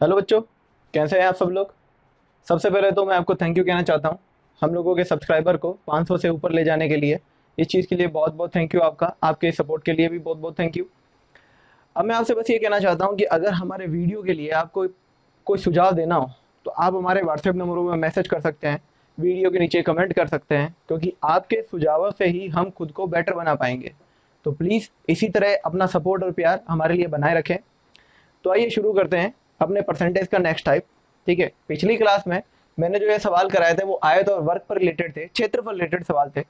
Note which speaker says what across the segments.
Speaker 1: Hello बच्चों, कैसे हैं आप सब लोग। सबसे पहले तो मैं आपको थैंक यू कहना चाहता हूँ। हम लोगों के सब्सक्राइबर को 500 से ऊपर ले जाने के लिए, इस चीज़ के लिए बहुत बहुत थैंक यू आपका। आपके सपोर्ट के लिए भी बहुत बहुत थैंक यू। अब मैं आपसे बस ये कहना चाहता हूँ कि अगर हमारे वीडियो के लिए आपको कोई सुझाव देना हो तो आप हमारे व्हाट्सएप नंबरों में मैसेज कर सकते हैं, वीडियो के नीचे कमेंट कर सकते हैं, क्योंकि आपके सुझावों से ही हम खुद को बेटर बना पाएंगे। तो प्लीज़ इसी तरह अपना सपोर्ट और प्यार हमारे लिए बनाए रखें। तो आइए शुरू करते हैं अपने परसेंटेज का नेक्स्ट टाइप। ठीक है, पिछली क्लास में मैंने जो ये सवाल कराए थे वो आयत और वर्ग पर रिलेटेड थे, क्षेत्रफल रिलेटेड सवाल थे।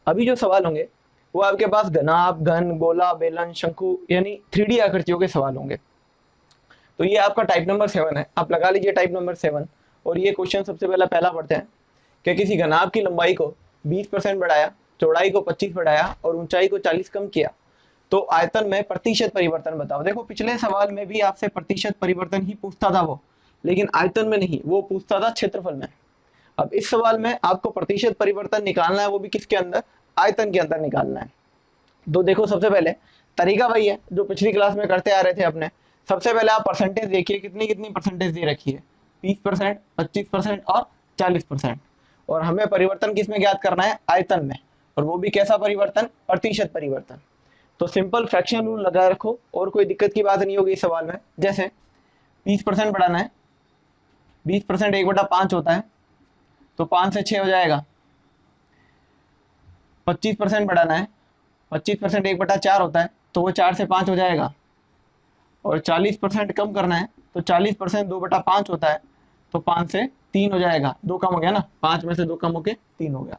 Speaker 1: अभी जो सवाल होंगे वो आपके पास घनाभ, घन, गोला, बेलन, शंकु यानी 3D आकृतियों के सवाल होंगे। तो ये आपका टाइप नंबर 7 है, आप लगा लीजिए टाइप नंबर 7। और ये क्वेश्चन सबसे पहला पढ़ते हैं कि किसी घनाभ की लंबाई को 20% बढ़ाया, चौड़ाई को 25 बढ़ाया और ऊंचाई को 40 कम किया तो आयतन में प्रतिशत परिवर्तन बताओ। देखो पिछले सवाल में भी आपसे प्रतिशत परिवर्तन ही पूछता था वो, लेकिन आयतन में नहीं, वो पूछता था क्षेत्रफल में। अब इस सवाल में आपको प्रतिशत परिवर्तन निकालना है, वो भी किसके अंदर, आयतन के अंदर निकालना है। तो देखो सबसे पहले तरीका वही है जो पिछली क्लास में करते आ रहे थे अपने। सबसे पहले आप परसेंटेज देखिए, कितनी कितनी परसेंटेज दे रखी है, 20%, 25% और 40%। और हमें परिवर्तन किसमें ज्ञात करना है, आयतन में। और वो भी कैसा परिवर्तन, प्रतिशत परिवर्तन। तो सिंपल फ्रैक्शन रूल लगा रखो और कोई दिक्कत की बात नहीं होगी इस सवाल में। जैसे 20% बढ़ाना है, 20% 1/5 होता है, तो 5 से 6 हो जाएगा। 25% बढ़ाना है, 25% 1/4 होता है, तो वो 4 से 5 हो जाएगा। और 40% कम करना है, तो 40% 2/5 होता है, तो 5 से 3 हो जाएगा। दो कम हो गया ना, 5 में से 2 कम होके 3 हो गया।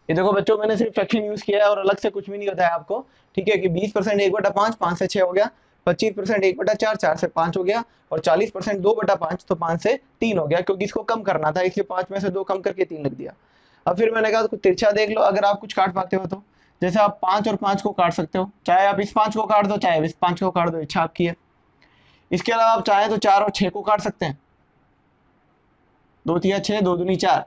Speaker 1: ये देखो बच्चों, मैंने सिर्फ फ्रैक्शन यूज किया है और अलग से कुछ भी नहीं बताया आपको। ठीक है कि 20% 1/5, 5 से 6 हो गया। 25% 1/4, 4 से 5 हो गया। और 40% 2/5, तो 5 से 3 हो गया, क्योंकि इसको कम करना था, इसलिए 5 में से 2 कम करके 3 लिख दिया। अब फिर मैंने कहा कुछ तिरछा देख लो, अगर आप कुछ काट पाते हो तो। जैसे आप 5 और 5 को काट सकते हो, चाहे आप इस 5 को काट दो, चाहे इस 5 को काट दो, इच्छा आपकी है। इसके अलावा आप चाहे तो 4 और 6 को काट सकते हैं, 2 तिया 6, 2 दूनी 4।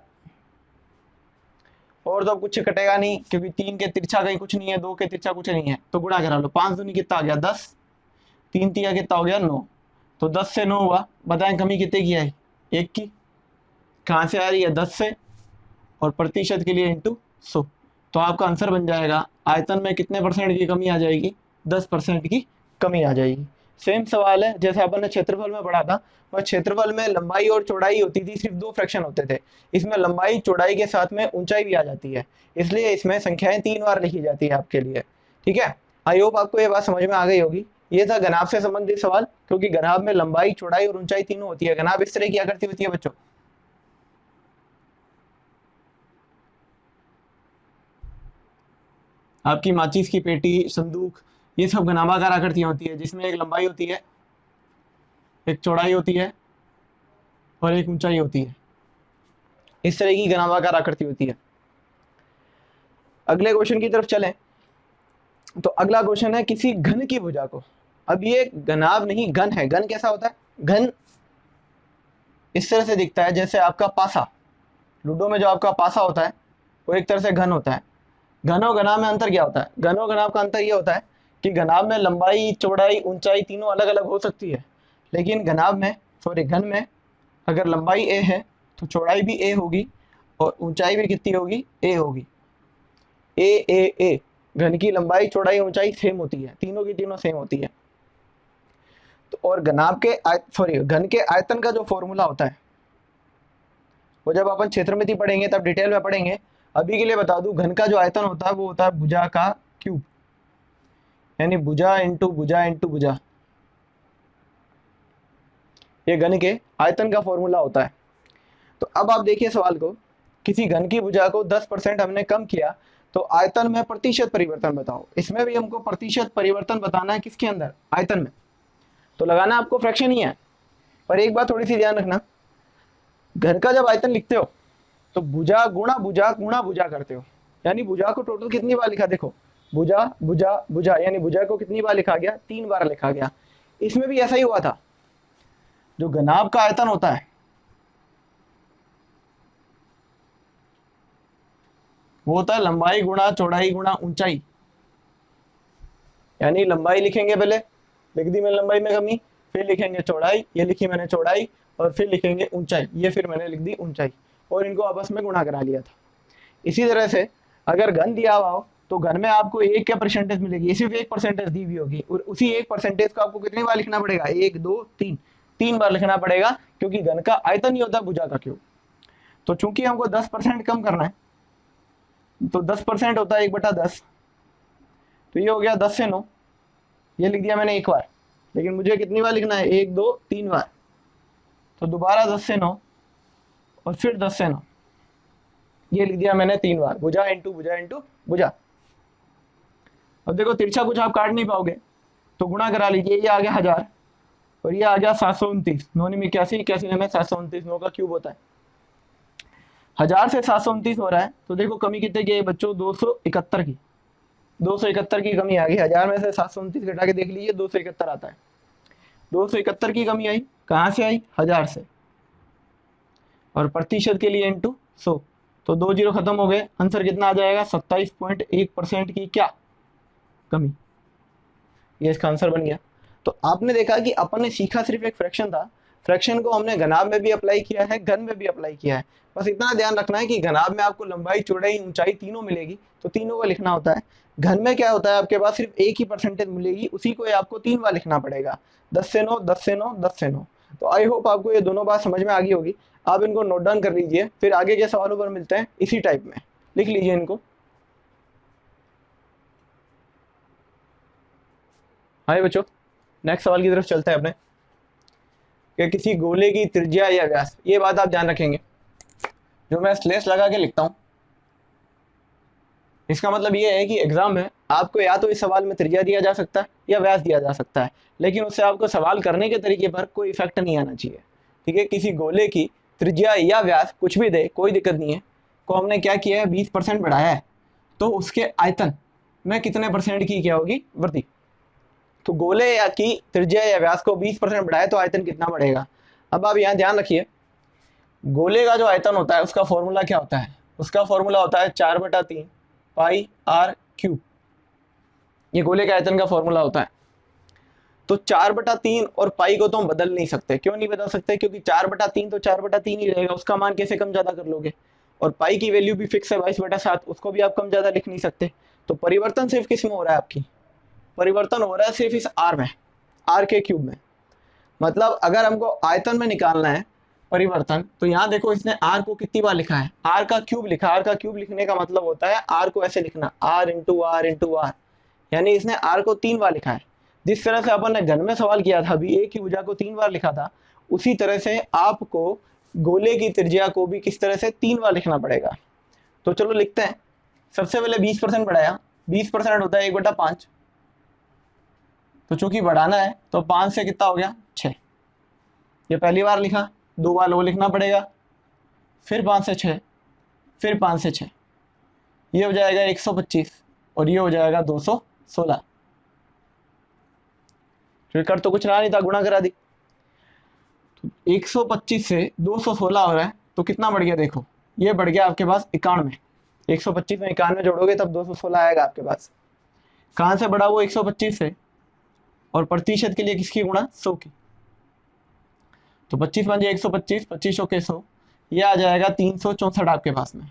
Speaker 1: और तो अब कुछ कटेगा नहीं, क्योंकि 3 के तिरछा कहीं कुछ नहीं है, 2 के तिरछा कुछ नहीं है, तो गुणा करा लो। 5 दूनी कितना आ गया, 10। 3 तिया कितना हो गया, 9। तो 10 से 9 हुआ, बताएं कमी कितने की आई, 1 की। कहाँ से आ रही है, 10 से। और प्रतिशत के लिए इंटू 100। तो आपका आंसर बन जाएगा आयतन में कितने परसेंट की कमी आ जाएगी, 10% की कमी आ जाएगी। सेम सवाल है जैसे अपन ने क्षेत्रफल में पढ़ा था। और क्षेत्रफल में लंबाई और चौड़ाई होती थी, सिर्फ 2 फ्रैक्शन होते थे। इसमें लंबाई चौड़ाई के साथ में ऊंचाई भी आ जाती है, इसलिए इसमें संख्याएं 3 बार लिखी जाती है आपके लिए। ठीक है, आई होप आपको ये बात समझ में आ गई होगी। ये था घनाभ से संबंधित सवाल, क्योंकि घनाभ में लंबाई, चौड़ाई और ऊंचाई तीनों होती है। घनाभ इस तरह की आकृति होती है बच्चों। आपकी माचिस की पेटी, संदूक, ये सब घनाभाकार आकृतियां होती है, जिसमें एक लंबाई होती है, एक चौड़ाई होती है और एक ऊंचाई होती है। इस तरह की घनाभाकार आकृति होती है। अगले क्वेश्चन की तरफ चलें। तो अगला क्वेश्चन है किसी घन की भुजा को। अब ये घनाभ नहीं, घन है। घन कैसा होता है, घन इस तरह से दिखता है जैसे आपका पासा। लूडो में जो आपका पासा होता है वो एक तरह से घन होता है। घन और घनाभ में अंतर क्या होता है, घन और घनाभ का अंतर ये होता है कि घनाभ में लंबाई, चौड़ाई, ऊंचाई तीनों अलग अलग हो सकती है, लेकिन घनाभ में, सॉरी घन में, अगर लंबाई ए है तो चौड़ाई भी ए होगी और ऊंचाई भी कितनी होगी, ए होगी। ए ए ए, घन की लंबाई, चौड़ाई, ऊंचाई सेम होती है, तीनों की तीनों सेम होती है। तो और घनाभ के सॉरी घन के आयतन का जो फॉर्मूला होता है वो जब अपन क्षेत्रमिति पढ़ेंगे तब डिटेल में पढ़ेंगे। अभी के लिए बता दूं, घन का जो आयतन होता है वो होता है भुजा का क्यूब, यानी भुजा इंटू भुजा इंटू भुजा। ये घन के आयतन का फॉर्मूला होता है। तो अब आप देखिए सवाल को, किसी घन की भुजा को 10% हमने कम किया, तो आयतन में प्रतिशत परिवर्तन बताओ। इसमें भी हमको प्रतिशत परिवर्तन बताना है, किसके अंदर, आयतन में। तो लगाना आपको फ्रैक्शन ही है, पर एक बात थोड़ी सी ध्यान रखना, घन का जब आयतन लिखते हो तो भुजा गुणा भुजा करते हो। यानी भुजा को टोटल कितनी बार लिखा, देखो भुजा भुजा भुजा, यानी भुजा को कितनी बार लिखा गया, 3 बार लिखा गया। इसमें भी ऐसा ही हुआ था। जो घनाभ का आयतन होता है वो होता है लंबाई गुणा चौड़ाई गुणा ऊंचाई। यानी लंबाई लिखेंगे पहले, लिख दी मैंने लंबाई में कमी, फिर लिखेंगे चौड़ाई, ये लिखी मैंने चौड़ाई, और फिर लिखेंगे ऊंचाई, ये फिर मैंने लिख दी ऊंचाई, और इनको आपस में गुणा करा लिया था। इसी तरह से अगर घन दिया हुआ हो तो घन में आपको एक क्या परसेंटेज मिलेगी, ये सिर्फ 1% दी हुई होगी, और उसी 1% को आपको कितनी बार लिखना पड़ेगा, 1 2 3, 3 बार लिखना पड़ेगा, क्योंकि घन का आयतन ही होता है भुजा का क्यूब। तो चूंकि हमको 10% कम करना है, तो 10% होता है 1/10, तो ये हो गया 10 से 9, ये लिख दिया मैंने एक बार, लेकिन मुझे कितनी बार लिखना है, 1 2 3 बार, तो दोबारा 10 से 9 और फिर 10 से 9, ये लिख दिया मैंने 3 बार, भुजा इंटू भुजा इंटू भुजा। अब देखो तिरछा कुछ आप काट नहीं पाओगे, तो गुणा करा लीजिए, ये आ गया 1000 और ये आ गया 729, 9 में 81, 81 में 729, 9 का क्यूब होता है। 1000 से 729 हो रहा है, तो देखो कमी कितने की है बच्चों, 271 की, 271 की कमी आ गई। 1000 में से 729 घटा के देख लीजिए, 271 आता है। 271 की कमी आई, कहाँ से आई, 1000 से, और प्रतिशत के लिए इंटू 100, तो 2 जीरो खत्म हो गए, आंसर कितना आ जाएगा, 27.1% की क्या कमी, ये इसका आंसर बन गया। तो आपने देखा कि अपन ने सीखा सिर्फ एक फ्रैक्शन था, फ्रैक्शन को हमने घनाभ में भी अप्लाई किया है, घन में भी अप्लाई किया है। बस इतना ध्यान रखना है कि घनाभ में आपको लंबाई चौड़ाई ऊंचाई तीनों मिलेगी, तो तीनों को लिखना होता है। घन में क्या होता है, आपके पास सिर्फ एक ही परसेंटेज मिलेगी, उसी को आपको 3 बार लिखना पड़ेगा, 10 से 9 10 से 9 10 से 9। तो आई होप आपको ये दोनों बात समझ में आ गई होगी। आप इनको नोट डाउन कर लीजिए, फिर आगे के सवालों पर मिलते हैं इसी टाइप में, लिख लीजिए इनको। हाय बच्चों, नेक्स्ट सवाल की तरफ चलते हैं अपने, कि किसी गोले की त्रिज्या या व्यास, ये बात आप ध्यान रखेंगे, जो मैं स्लेश लगा के लिखता हूँ, इसका मतलब ये है कि एग्जाम में आपको या तो इस सवाल में त्रिज्या दिया जा सकता है या व्यास दिया जा सकता है, लेकिन उससे आपको सवाल करने के तरीके पर कोई इफेक्ट नहीं आना चाहिए। ठीक है, किसी गोले की त्रिज्या या व्यास कुछ भी दे, कोई दिक्कत नहीं है, को हमने क्या किया है, 20% बढ़ाया है, तो उसके आयतन में कितने परसेंट की क्या होगी, वृद्धि। तो गोले या की त्रिज्या या व्यास को 20% बढ़ाए तो आयतन कितना बढ़ेगा। अब आप यहाँ ध्यान रखिए, गोले का जो आयतन होता है उसका फॉर्मूला क्या होता है, उसका फॉर्मूला होता है 4/3 पाई आर क्यूब, ये गोले के आयतन का फॉर्मूला होता है। तो 4/3 और पाई को तो हम बदल नहीं सकते, क्यों नहीं बदल सकते, क्योंकि 4/3 तो 4/3 ही रहेगा, उसका मान कैसे कम ज्यादा कर लोगे, और पाई की वैल्यू भी फिक्स है 22/7, उसको भी आप कम ज्यादा लिख नहीं सकते। तो परिवर्तन सिर्फ किस में हो रहा है, आपकी परिवर्तन हो रहा है सिर्फ इस आर में, आर के क्यूब में। मतलब अगर हमको आयतन में निकालना है परिवर्तन, तो यहाँ देखो इसने आर को कितनी बार लिखा है, आर का क्यूब लिखा। आर का क्यूब लिखने का मतलब होता है आर को ऐसे लिखना, R into R into R, यानी इसने आर को 3 बार लिखा है। जिस तरह से अपन ने घन में सवाल किया था, अभी एक ही भुजा को 3 बार लिखा था, उसी तरह से आपको गोले की त्रिज्या को भी किस तरह से 3 बार लिखना पड़ेगा। तो चलो लिखते हैं। सबसे पहले 20% बढ़ाया, 20% होता है 1/5, तो चूंकि बढ़ाना है तो 5 से कितना हो गया, 6, ये पहली बार लिखा, 2 बार वो लिखना पड़ेगा, फिर 5 से 6, फिर 5 से 6, ये हो जाएगा 125 और ये हो जाएगा 216। फिर कर तो कुछ रहा नहीं था, गुणा करा दी, तो 125 से 216 हो रहा है, तो कितना बढ़ गया, देखो ये बढ़ गया आपके पास 91। 125 में 91 जोड़ोगे तब 216 आएगा आपके पास। कहाँ से बढ़ा वो, 125 से, और प्रतिशत के लिए किसकी गुणा, 100 की। तो 25 पंजे 125, 25 के 100, ये आ जाएगा 364 आपके पास में,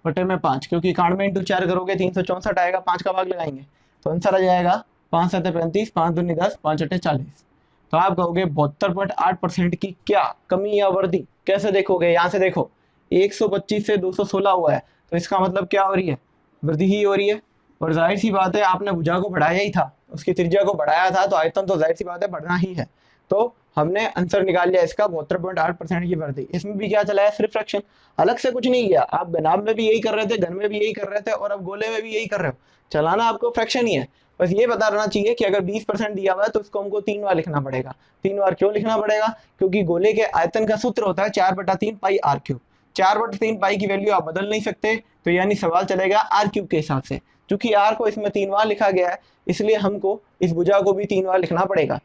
Speaker 1: बटे में 5, क्योंकि 91 इंटू 4 करोगे 364 आएगा, 5 का भाग लगाएंगे तो आंसर आ जाएगा 5 7 35, 5 दूनी 10, 5 8 40। तो आप कहोगे 72.8% की क्या कमी या वृद्धि, कैसे देखोगे, यहाँ से देखो 125 से 216 हुआ है, तो इसका मतलब क्या हो रही है, वृद्धि ही हो रही है। और जाहिर सी बात है आपने भुजा को बढ़ाया ही था, उसकी त्रिज्या को बढ़ाया था, तो आयतन तो जाहिर सी बात है बढ़ना ही है। तो हमने आंसर निकाल लिया इसका 72.8% की वृद्धि। इसमें भी क्या चला है, सिर्फ फ्रैक्शन, अलग से कुछ नहीं किया। आप घनाभ में भी यही कर रहे थे, घन में भी यही कर रहे थे, और अब गोले में भी यही कर रहे हो, चलाना आपको फ्रैक्शन ही है। बस ये पता रहना चाहिए कि अगर 20% दिया हुआ है तो इसको हमको 3 बार लिखना पड़ेगा। 3 बार क्यों लिखना पड़ेगा, क्योंकि गोले के आयतन का सूत्र होता है 4/3 पाई आर क्यूब। 4/3 पाई की वैल्यू आप बदल नहीं सकते, तो यानी सवाल चलेगा आर क्यूब के हिसाब से। क्योंकि आर को इसमें 3 बार लिखा गया है, इसलिए हमको इस भुजा को भी 3 बार लिखना पड़ेगा।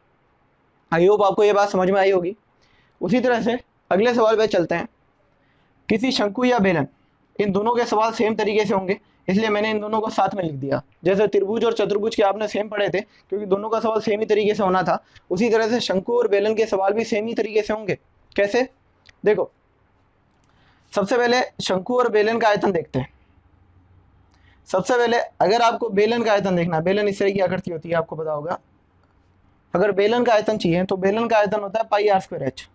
Speaker 1: आई होप आपको ये बात समझ में आई होगी। उसी तरह से अगले सवाल पे चलते हैं। किसी शंकु या बेलन, इन दोनों के सवाल सेम तरीके से होंगे, इसलिए मैंने इन दोनों को साथ में लिख दिया। जैसे त्रिभुज और चतुर्भुज के आपने सेम पढ़े थे, क्योंकि दोनों का सवाल सेम ही तरीके से होना था, उसी तरह से शंकु और बेलन के सवाल भी सेम ही तरीके से होंगे। कैसे? देखो, सबसे पहले शंकु और बेलन का आयतन देखते हैं। सबसे पहले अगर आपको बेलन का आयतन देखना है, बेलन इस तरह की आकृति होती है, आपको पता होगा। अगर बेलन का आयतन चाहिए तो बेलन का आयतन होता है पाई आर स्क्वायर एच।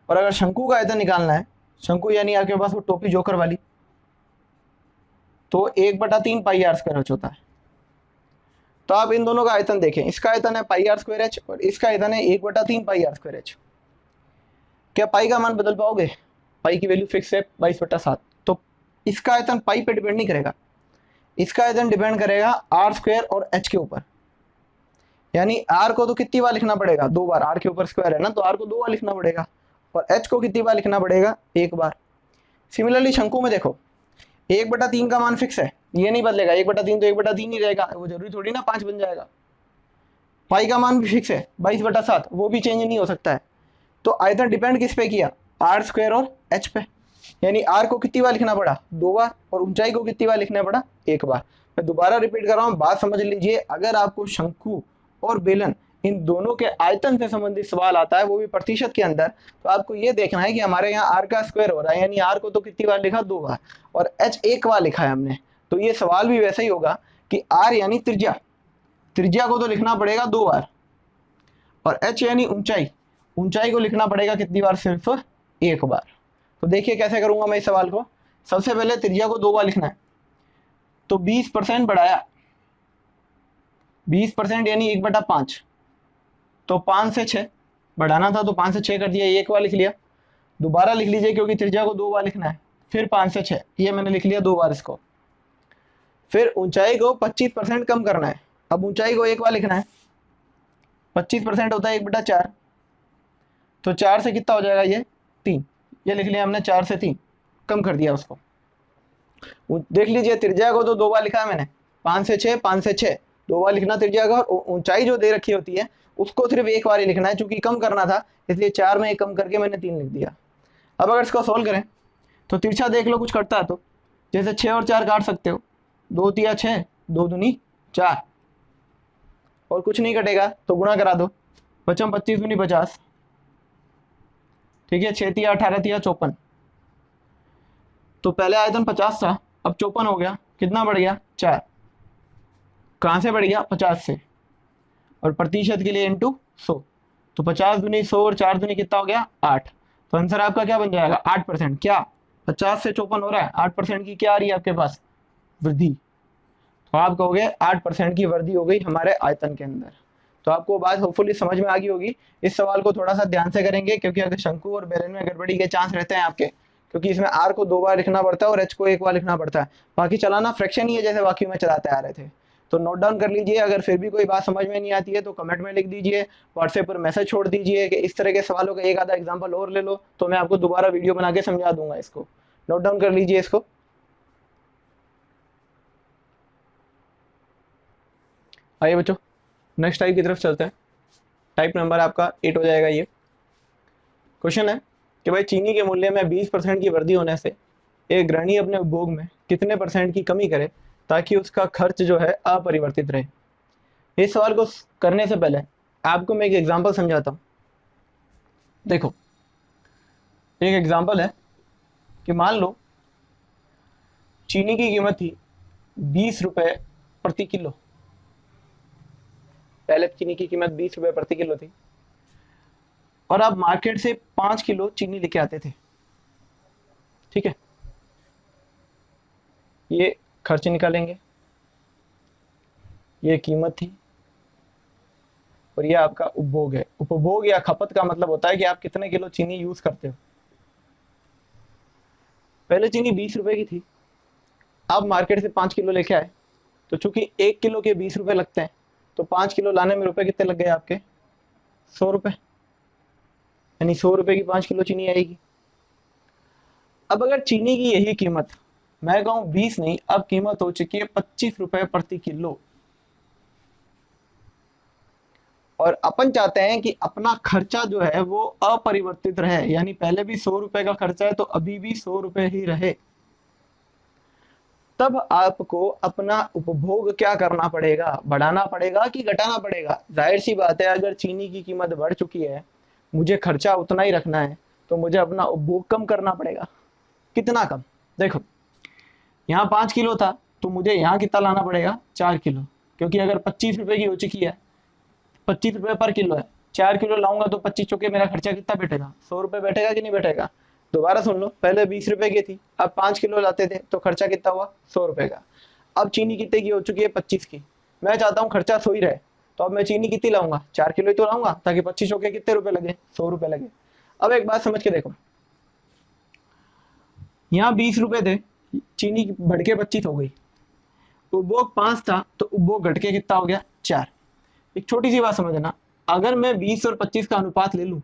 Speaker 1: और अगर शंकु का आयतन निकालना है, शंकु यानी आपके पास वो टोपी जोकर वाली, तो 1/3 पाई आर स्क्वायर एच होता है। तो आप इन दोनों का आयतन देखें, इसका आयतन है पाई आर स्क्वायर एच और इसका आयतन है 1/3 पाई आर स्क्वायर एच। क्या पाई का मान बदल पाओगे? पाई की वैल्यू फिक्स है 22/7। तो इसका आयतन पाई पे डिपेंड नहीं करेगा, इसका आयतन डिपेंड करेगा आर स्क्वायर और एच के ऊपर। यानी आर को तो कितनी बार लिखना पड़ेगा? 2 बार। आर के ऊपर स्क्वायर है ना, तो आर को 2 बार लिखना पड़ेगा, और एच को कितनी बार लिखना पड़ेगा? 1 बार। सिमिलरली शंकु में देखो, 1/3 का मान फिक्स है, ये नहीं बदलेगा। 1/3 तो 1/3 ही रहेगा, वो जरूरी थोड़ी ना 5 बन जाएगा। पाई का मान भी फिक्स है 22/7, वो भी चेंज नहीं हो सकता है। तो आयतन डिपेंड किस पे किया? आर स्क्वायर और एच पे। यानी आर को कितनी बार लिखना पड़ा? 2 बार। और ऊंचाई को कितनी बार लिखना पड़ा? 1 बार। मैं दोबारा रिपीट कर रहा हूँ, बात समझ लीजिए। अगर आपको शंकु और बेलन इन दोनों के आयतन से संबंधित सवाल आता है, वो भी प्रतिशत के अंदर, तो आपको ये देखना है कि हमारे यहाँ आर का स्क्वायर हो रहा है, यानी आर को तो कितनी बार लिखा? 2 बार, और एच 1 बार लिखा है हमने। तो ये सवाल भी वैसा ही होगा कि आर यानी त्रिज्या, त्रिज्या को तो लिखना पड़ेगा 2 बार, और एच यानी ऊंचाई, ऊंचाई को लिखना पड़ेगा कितनी बार? सिर्फ 1 बार। तो देखिए कैसे करूंगा मैं इस सवाल को। सबसे पहले त्रिज्या को 2 बार लिखना है, तो 20% बढ़ाया, 20% यानी 1/5, तो 5 से 6 बढ़ाना था, तो 5 से 6 कर दिया, 1 बार लिख लिया। दोबारा लिख लीजिए क्योंकि त्रिज्या को 2 बार लिखना है, फिर 5 से 6, ये मैंने लिख लिया 2 बार इसको। फिर ऊंचाई को 25% कम करना है, अब ऊंचाई को 1 बार लिखना है, 25% होता है 1/4, तो 4 से कितना हो जाएगा? ये 3, ये लिख लिया हमने, 4 से 3 कम कर दिया उसको। देख लीजिए त्रिज्या को तो 2 बार लिखा है मैंने, 5 से 6, 5 से 6 2 बार लिखना त्रिज्या का, और ऊंचाई जो दे रखी होती है उसको सिर्फ 1 बार ही लिखना है, चूंकि कम करना था इसलिए 4 में 1 कम करके मैंने 3 लिख दिया। अब अगर इसको सोल्व करें तो तिरछा देख लो कुछ करता है तो, जैसे 6 और 4 काट सकते हो, 2 तिया 6, 2 दूनी 4, और कुछ नहीं कटेगा तो गुणा करा दो, बचम 25 दूनी 50, ठीक है। 6 तिया 18 तिया 54, तो पहले आयतन 50 था, अब 54 हो गया, कितना बढ़ गया? 4। कहाँ से बढ़ गया? 50 से, और प्रतिशत के लिए इंटू 100, तो 50 दूनी 100 और 4 दूनी कितना हो गया? 8। तो आंसर आपका क्या बन जाएगा? 8%। क्या 50 से 54 हो रहा है, 8% की क्या आ रही है आपके पास? वृद्धि। तो आप कहोगे 8% की वृद्धि हो गई हमारे आयतन के अंदर। तो आपको बात होपफुली समझ में आ गई होगी। इस सवाल को थोड़ा सा ध्यान से करेंगे, क्योंकि अगर शंकु और बेलन में गड़बड़ी के चांस रहते हैं आपके, क्योंकि इसमें आर को 2 बार लिखना पड़ता है और एच को 1 बार लिखना पड़ता है। बाकी चलाना फ्रैक्शन ही है, जैसे बाकी में चलाते आ रहे थे। तो नोट डाउन कर लीजिए। अगर फिर भी कोई बात समझ में नहीं आती है तो कमेंट में लिख दीजिए, व्हाट्सएप पर मैसेज छोड़ दीजिए कि इस तरह के सवालों का एक आधा एग्जाम्पल और ले लो, तो मैं आपको दोबारा वीडियो बना के समझा दूंगा इसको। नोट डाउन कर लीजिए इसको। आइए बच्चों, नेक्स्ट टाइप की तरफ चलते हैं। टाइप नंबर आपका 8 हो जाएगा। ये क्वेश्चन है कि भाई चीनी के मूल्य में 20% की वृद्धि होने से एक गृहिणी अपने उपभोग में कितने % की कमी करे ताकि उसका खर्च जो है अपरिवर्तित रहे। इस सवाल को करने से पहले आपको मैं एक एग्जांपल समझाता हूँ। देखो, एक एग्जांपल है कि मान लो चीनी की कीमत थी 20 रुपए प्रति किलो। पहले चीनी की कीमत 20 रुपए प्रति किलो थी, और आप मार्केट से 5 किलो चीनी लेके आते थे, ठीक है। ये खर्च निकालेंगे, ये कीमत थी, और ये आपका उपभोग है। उपभोग या खपत का मतलब होता है कि आप कितने किलो चीनी यूज करते हो। पहले चीनी 20 रुपए की थी, आप मार्केट से 5 किलो लेके आए, तो चूंकि 1 किलो के 20 रुपए लगते हैं, तो 5 किलो लाने में रुपए कितने लग गए आपके? 100 रुपए, यानी 100 रुपए की 5 किलो चीनी आएगी। अब अगर चीनी की यही कीमत, मैं कहूं 20 नहीं, अब कीमत हो चुकी है 25 रुपए प्रति किलो, और अपन चाहते हैं कि अपना खर्चा जो है वो अपरिवर्तित रहे, यानी पहले भी 100 रुपए का खर्चा है तो अभी भी 100 रुपए ही रहे। तब आपको अपना उपभोग क्या करना पड़ेगा, बढ़ाना पड़ेगा कि घटाना पड़ेगा। जाहिर सी बात है, अगर चीनी की कीमत बढ़ चुकी है, मुझे खर्चा उतना ही रखना है, तो मुझे अपना उपभोग कम करना पड़ेगा। कितना कम? देखो, यहाँ 5 किलो था, तो मुझे यहाँ कितना लाना पड़ेगा, 4 किलो, क्योंकि अगर 25 रुपए की हो चुकी है, 25 रुपए पर किलो है, 4 किलो लाऊंगा तो 25 चौके मेरा खर्चा कितना बैठेगा, 100 रुपये बैठेगा कि नहीं बैठेगा। दोबारा सुन लो, पहले 20 रुपए की थी, अब 5 किलो लाते थे तो खर्चा कितना हुआ, 100 रुपए का। अब चीनी कितने की हो चुकी है, 25 की। मैं चाहता हूँ खर्चा 100 ही रहे, तो अब मैं चीनी कितनी लाऊंगा, 4 किलो ही तो लाऊंगा, ताकि 25 चौके कितने रुपए लगे, 100 रुपए लगे। अब एक बात समझ के देखो, यहाँ 20 रुपए थे, चीनी बढ़ के 25 हो गई, उपभोग 5 था तो उपभोग घट के कितना हो गया, 4। एक छोटी सी बात समझना, अगर मैं 20 और 25 का अनुपात ले लूं,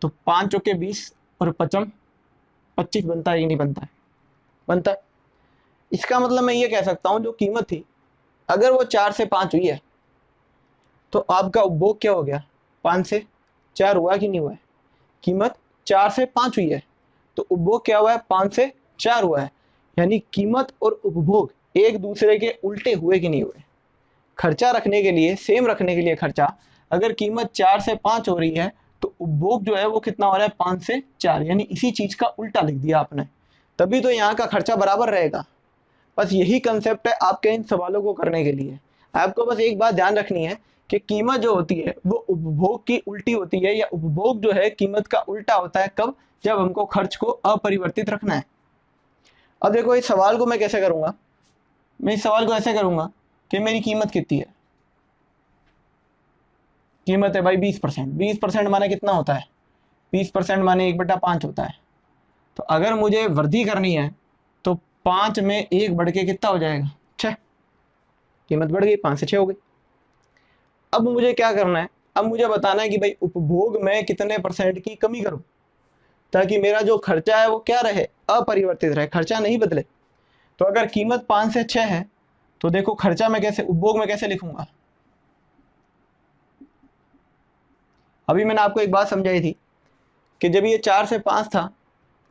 Speaker 1: तो 5 चौके 20 और 55 25 बनता है कि नहीं बनता है, बनता है। इसका मतलब मैं ये कह सकता हूं, जो कीमत थी, अगर वो 4 से 5 हुई है, तो आपका उपभोग क्या हो गया, 5 से 4 हुआ कि नहीं हुआ है। कीमत 4 से 5 हुई है, तो उपभोग क्या हुआ है, 5 से 4 हुआ है। यानी कीमत और उपभोग एक दूसरे के उल्टे हुए कि नहीं हुए। खर्चा रखने के लिए, सेम रखने के लिए खर्चा, अगर कीमत 4 से 5 हो रही है, तो उपभोग जो है वो कितना हो रहा है, 5 से 4। यानी इसी चीज का उल्टा लिख दिया आपने, तभी तो यहाँ का खर्चा बराबर रहेगा। बस यही कंसेप्ट है आपके इन सवालों को करने के लिए। आपको बस एक बात ध्यान रखनी है कि कीमत जो होती है वो उपभोग की उल्टी होती है, या उपभोग जो है कीमत का उल्टा होता है। कब? जब हमको खर्च को अपरिवर्तित रखना है। अब देखो, इस सवाल को मैं कैसे करूंगा, मैं इस सवाल को ऐसे करूंगा कि मेरी कीमत कितनी है, कीमत है भाई 20%। 20% माने कितना होता है, 20% माने 1/5 होता है। तो अगर मुझे वृद्धि करनी है, तो 5 में 1 बढ़ के कितना हो जाएगा, 6। कीमत बढ़ गई, 5 से 6 हो गई। अब मुझे क्या करना है, अब मुझे बताना है कि भाई उपभोग में कितने % की कमी करूं, ताकि मेरा जो खर्चा है वो क्या रहे, अपरिवर्तित रहे, खर्चा नहीं बदले। तो अगर कीमत 5 से 6 है, तो देखो खर्चा में कैसे, उपभोग में कैसे लिखूंगा। अभी मैंने आपको एक बात समझाई थी कि जब ये 4 से 5 था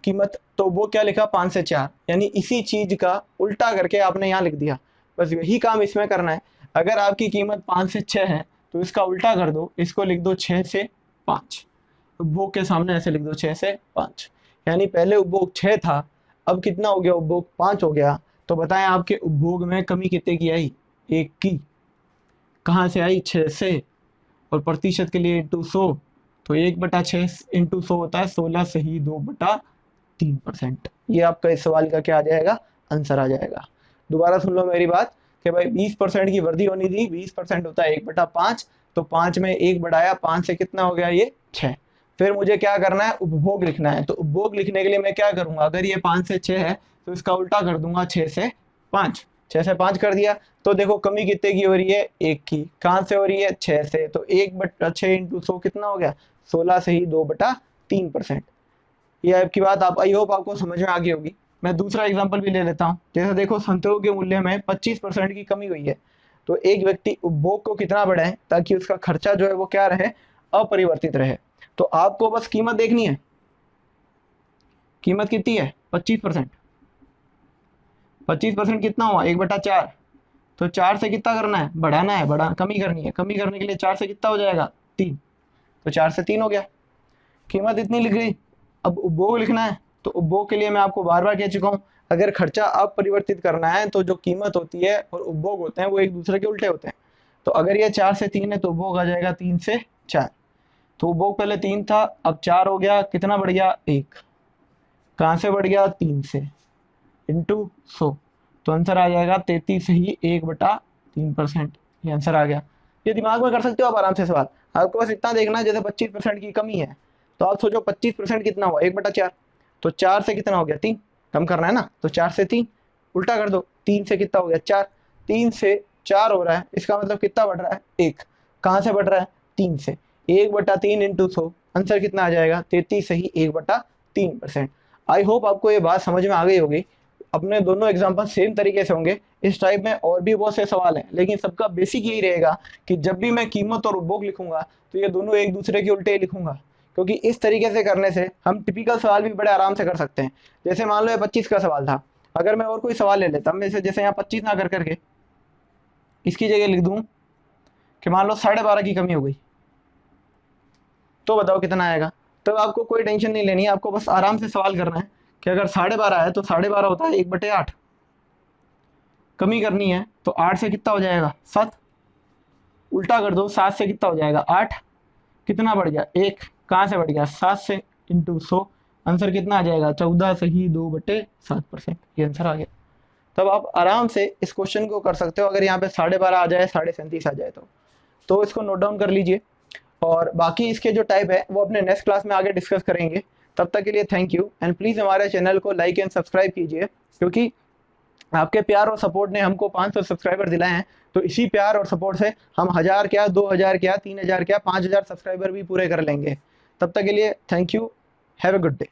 Speaker 1: कीमत, तो वो क्या लिखा, 5 से 4। यानी इसी चीज का उल्टा करके आपने यहाँ लिख दिया। बस यही काम इसमें करना है। अगर आपकी कीमत 5 से 6 है, तो इसका उल्टा कर दो, इसको लिख दो 6 से 5। उपभोग के सामने ऐसे लिख दो 6 से 5। यानी पहले उपभोग 6 था, अब कितना हो गया, उपभोग 5 हो गया। तो बताएं आपके उपभोग में कमी कितने की आई, 1 की। कहाँ से आई, 6 से। और प्रतिशत के लिए इंटू 100, तो 1/6 इंटू 100 होता है 16 सही 2/3%। ये आपका इस सवाल का क्या आ जाएगा, आंसर आ जाएगा। दोबारा सुन लो मेरी बात कि भाई 20% की वृद्धि होनी थी, 20% होता है 1/5, तो 5 में 1 बढ़ाया, 5 से कितना हो गया, ये 6। फिर मुझे क्या करना है, उपभोग लिखना है। तो उपभोग लिखने के लिए मैं क्या करूंगा, अगर ये 5 से 6 है, तो इसका उल्टा कर दूंगा, 6 से 5। 6 से 5 कर दिया, तो देखो कमी कितने की हो रही है, 1 की। कहाँ से हो रही है, 6 से। तो 1/6 इंटू 100 कितना हो गया, 16 से ही 2/3%। ये आपकी बात, आप आई होप आपको समझ में आ गई होगी। मैं दूसरा एग्जांपल भी ले लेता हूँ। जैसे देखो, संतरों के मूल्य में 25% की कमी हुई है, तो एक व्यक्ति उपभोग को कितना बढ़ाए ताकि उसका खर्चा जो है वो क्या रहे, अपरिवर्तित रहे। तो आपको बस कीमत देखनी है, कीमत कितनी है, 25%। 25% कितना हुआ, 1/4। तो 4 से कितना करना है, बढ़ाना है, कमी करनी है। कमी करने के लिए 4 से कितना हो जाएगा, 3। तो 4 से 3 हो गया, कीमत इतनी लिख गई। अब उपभोग लिखना है, तो उपभोग के लिए मैं आपको बार बार कह चुका हूँ, अगर खर्चा अपरिवर्तित करना है, तो जो कीमत होती है और उपभोग होते हैं वो एक दूसरे के उल्टे होते हैं। तो अगर ये 4 से 3 है, तो उपभोग आ जाएगा 3 से 4। तो उपभोग पहले 3 था, अब 4 हो गया, कितना बढ़ गया, 1। कहाँ से बढ़ गया, 3 से, इंटू 100। तो आंसर आ जाएगा 33 ही 1/3%। ये आंसर आ गया। ये दिमाग में कर सकते हो आप आराम से सवाल। आपको बस इतना देखना है, जैसे 25% की कमी है, तो आप सोचो 25% कितना हुआ, 1/4। तो 4 से कितना हो गया, 3। कम करना है ना, तो 4 से 3 उल्टा कर दो, 3 से कितना हो गया, 4। 3 से 4 हो रहा है, इसका मतलब कितना बढ़ रहा है, 1। कहाँ से बढ़ रहा है, 3 से। 1/3 इंटू 100, आंसर कितना आ जाएगा, 33 सही 1/3%। आई होप आपको ये बात समझ में आ गई होगी। अपने दोनों एग्जाम्पल सेम तरीके से होंगे। इस टाइप में और भी बहुत से सवाल हैं, लेकिन सबका बेसिक यही रहेगा कि जब भी मैं कीमत और उपभोग लिखूंगा, तो ये दोनों एक दूसरे के उल्टे ही लिखूंगा, क्योंकि इस तरीके से करने से हम टिपिकल सवाल भी बड़े आराम से कर सकते हैं। जैसे मान लो ये 25 का सवाल था, अगर मैं और कोई सवाल ले लेता, मैं जैसे यहाँ 25 ना कर करके इसकी जगह लिख दूं कि मान लो 12.5 की कमी हो गई, तो बताओ कितना आएगा। तो आपको कोई टेंशन नहीं लेनी है, आपको बस आराम से सवाल करना है कि अगर 12.5 है तो 12.5 होता है 1/8, कमी करनी है तो 8 से कितना हो जाएगा 7, उल्टा कर दो 7 से कितना हो जाएगा 8, कितना बढ़ गया 1, कहाँ से बढ़ गया 7 से इंटू 100, आंसर कितना आ जाएगा 14 सही 2/7%, ये आंसर आ गया। तब आप आराम से इस क्वेश्चन को कर सकते हो। अगर यहाँ पे 12.5 आ जाए 37.5 आ जाए तो इसको नोट डाउन कर लीजिए, और बाकी इसके जो टाइप है वो अपने नेक्स्ट क्लास में आगे डिस्कस करेंगे। तब तक के लिए थैंक यू, एंड प्लीज़ हमारे चैनल को लाइक एंड सब्सक्राइब कीजिए, क्योंकि आपके प्यार और सपोर्ट ने हमको 500 सब्सक्राइबर दिलाए हैं। तो इसी प्यार और सपोर्ट से हम 1000 क्या, 2000 क्या, 3000 क्या, 5000 सब्सक्राइबर भी पूरे कर लेंगे। तब तक के लिए thank you, have a good day.